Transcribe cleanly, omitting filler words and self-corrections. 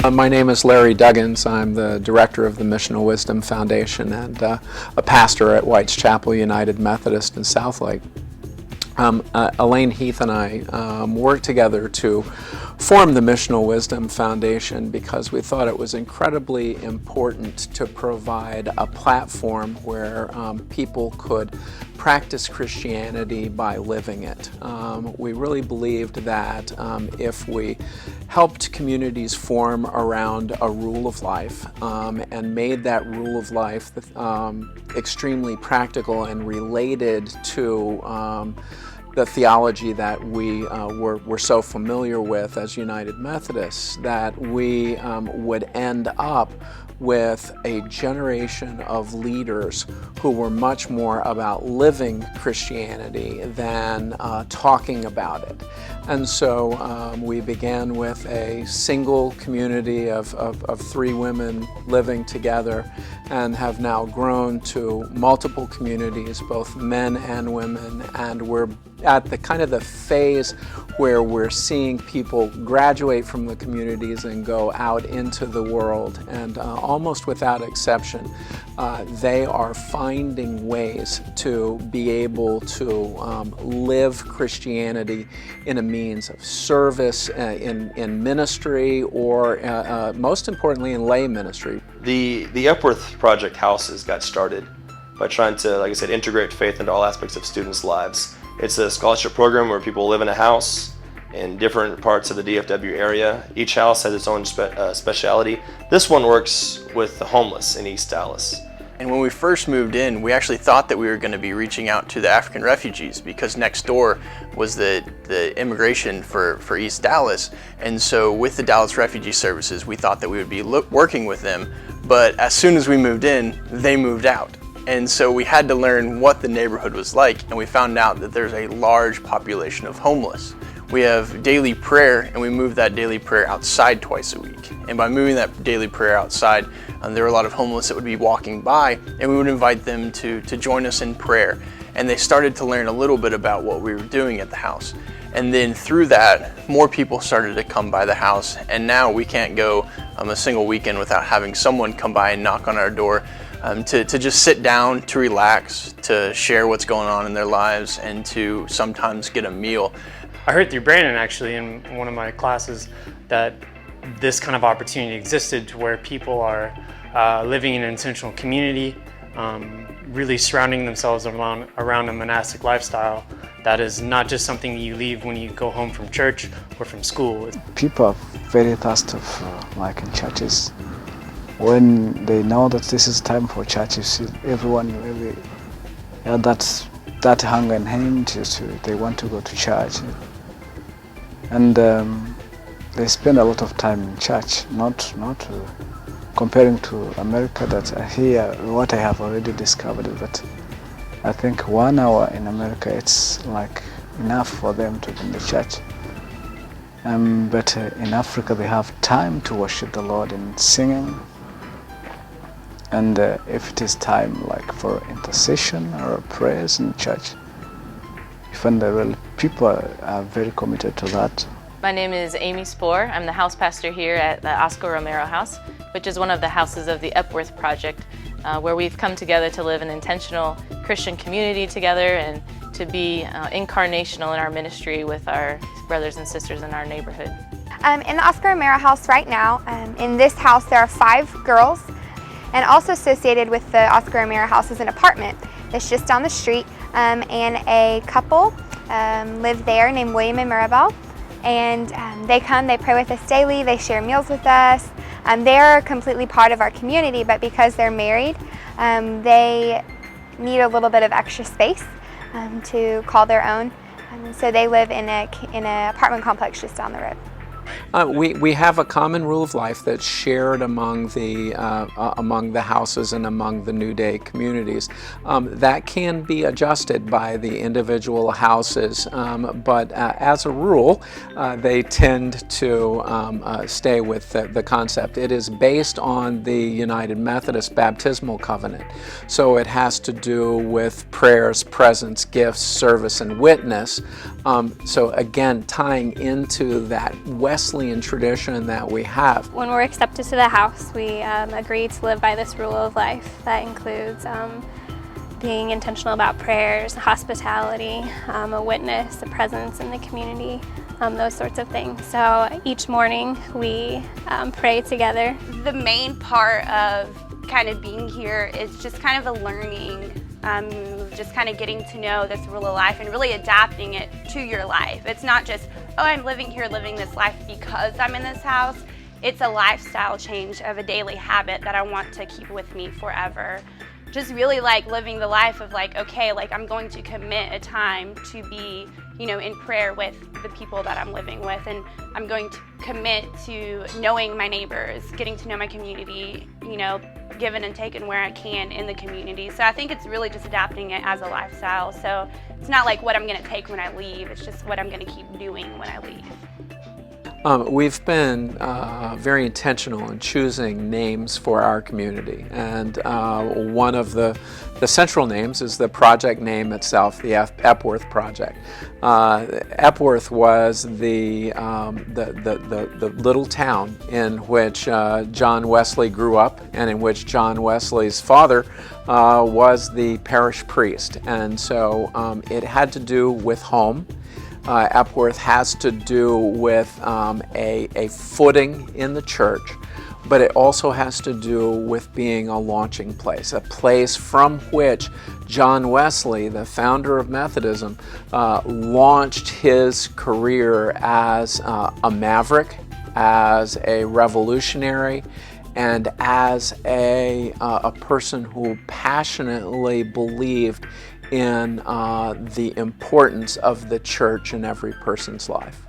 My name is Larry Duggins. I'm the director of the Missional Wisdom Foundation and a pastor at White's Chapel United Methodist in Southlake. Elaine Heath and I worked together to form the Missional Wisdom Foundation because we thought it was incredibly important to provide a platform where people could practice Christianity by living it. We really believed that if we helped communities form around a rule of life and made that rule of life extremely practical and related to the theology that we were so familiar with as United Methodists, that we would end up with a generation of leaders who were much more about living Christianity than talking about it. And so we began with a single community of 3 women living together and have now grown to multiple communities, both men and women, and we're at the kind of the phase where we're seeing people graduate from the communities and go out into the world, and almost without exception, they are finding ways to be able to live Christianity in a means of service, in ministry, or most importantly in lay ministry. The Epworth Project houses got started by trying to, like I said, integrate faith into all aspects of students' lives. It's a scholarship program where people live in a house in different parts of the DFW area. Each house has its own speciality. This one works with the homeless in East Dallas. And when we first moved in, we actually thought that we were going to be reaching out to the African refugees because next door was the immigration for East Dallas. And so with the Dallas Refugee Services, we thought that we would be working with them. But as soon as we moved in, they moved out. And so we had to learn what the neighborhood was like, and we found out that there's a large population of homeless. We have daily prayer, and we move that daily prayer outside twice a week. And by moving that daily prayer outside, there were a lot of homeless that would be walking by, and we would invite them to join us in prayer. And they started to learn a little bit about what we were doing at the house. And then through that, more people started to come by the house, and now we can't go a single weekend without having someone come by and knock on our door to just sit down, to relax, to share what's going on in their lives, and to sometimes get a meal. I heard through Brandon actually in one of my classes that this kind of opportunity existed to where people are living in an intentional community, really surrounding themselves around a monastic lifestyle that is not just something you leave when you go home from church or from school. People are very thirsty for, like in churches. When they know that this is time for church, you see everyone really, that hunger and aim they want to go to church. And they spend a lot of time in church, not comparing to America. That here, what I have already discovered is that I think 1 hour in America, it's like enough for them to be in the church. But in Africa, they have time to worship the Lord in singing. And if it is time like for intercession or prayers in church, even the real people are very committed to that. My name is Amy Spohr. I'm the house pastor here at the Oscar Romero House, which is one of the houses of the Epworth Project, where we've come together to live an intentional Christian community together and to be incarnational in our ministry with our brothers and sisters in our neighborhood. In the Oscar Romero House right now, in this house there are 5 girls, and also associated with the Oscar Romero House is an apartment that's just down the street, and a couple live there named William and Maribel, and they come, they pray with us daily, they share meals with us. They're completely part of our community, but because they're married, they need a little bit of extra space to call their own, so they live in an apartment complex just down the road. We have a common rule of life that's shared among the houses and among the New Day communities. That can be adjusted by the individual houses, but as a rule, they tend to stay with the concept. It is based on the United Methodist baptismal covenant, so it has to do with prayers, presence, gifts, service, and witness. So again, tying into that West Wesleyan tradition that we have. When we're accepted to the house, we agree to live by this rule of life. That includes being intentional about prayers, hospitality, a witness, a presence in the community, those sorts of things. So each morning we pray together. The main part of kind of being here is just kind of a learning, just kind of getting to know this rule of life and really adapting it to your life. It's not just, oh, I'm living here, living this life because I'm in this house. It's a lifestyle change of a daily habit that I want to keep with me forever. Just really like living the life of like, okay, like I'm going to commit a time to be, you know, in prayer with the people that I'm living with, and I'm going to commit to knowing my neighbors, getting to know my community, you know, given and taken where I can in the community. So I think it's really just adapting it as a lifestyle. So it's not like what I'm going to take when I leave, it's just what I'm going to keep doing when I leave. We've been very intentional in choosing names for our community, and one of the central names is the project name itself, the Epworth Project. Epworth was the little town in which John Wesley grew up, and in which John Wesley's father was the parish priest, and so it had to do with home. Epworth has to do with a footing in the church, but it also has to do with being a launching place, a place from which John Wesley, the founder of Methodism, launched his career as a maverick, as a revolutionary, and as a person who passionately believed in the importance of the church in every person's life.